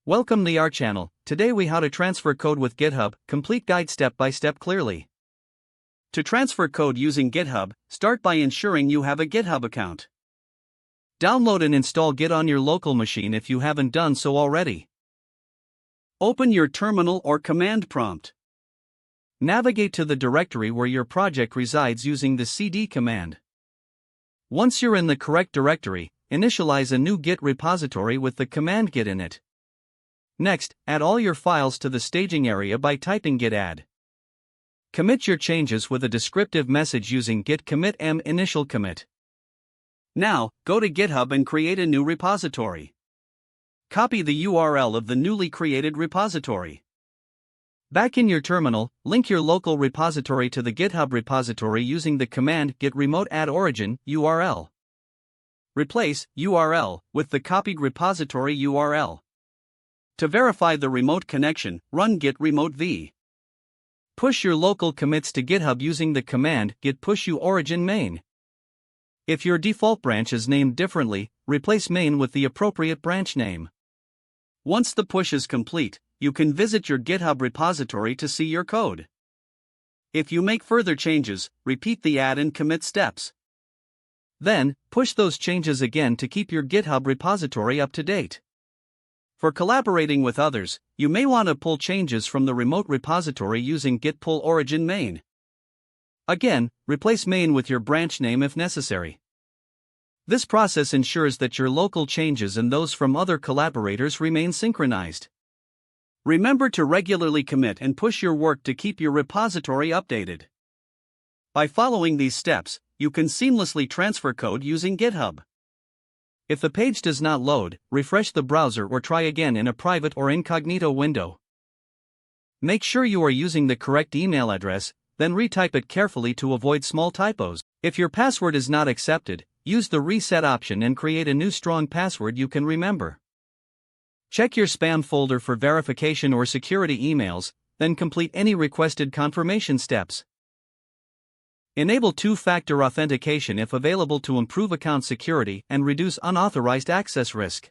Welcome to our channel. Today we how to transfer code with GitHub, complete guide step by step clearly. To transfer code using GitHub, start by ensuring you have a GitHub account. Download and install Git on your local machine if you haven't done so already. Open your terminal or command prompt. Navigate to the directory where your project resides using the cd command. Once you're in the correct directory, initialize a new Git repository with the command git in it. Next, add all your files to the staging area by typing git add. Commit your changes with a descriptive message using git commit m initial commit. Now, go to GitHub and create a new repository. Copy the URL of the newly created repository. Back in your terminal, link your local repository to the GitHub repository using the command git remote add origin URL. Replace URL with the copied repository URL. To verify the remote connection, run git remote v. Push your local commits to GitHub using the command git push u origin main. If your default branch is named differently, replace main with the appropriate branch name. Once the push is complete, you can visit your GitHub repository to see your code. If you make further changes, repeat the add and commit steps. Then, push those changes again to keep your GitHub repository up to date. For collaborating with others, you may want to pull changes from the remote repository using git pull origin main. Again, replace main with your branch name if necessary. This process ensures that your local changes and those from other collaborators remain synchronized. Remember to regularly commit and push your work to keep your repository updated. By following these steps, you can seamlessly transfer code using GitHub. If the page does not load, refresh the browser or try again in a private or incognito window. Make sure you are using the correct email address, then retype it carefully to avoid small typos. If your password is not accepted, use the reset option and create a new strong password you can remember. Check your spam folder for verification or security emails, then complete any requested confirmation steps. Enable two-factor authentication if available to improve account security and reduce unauthorized access risk.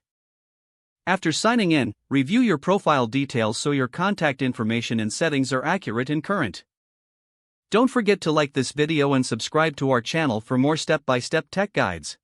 After signing in, review your profile details so your contact information and settings are accurate and current. Don't forget to like this video and subscribe to our channel for more step-by-step tech guides.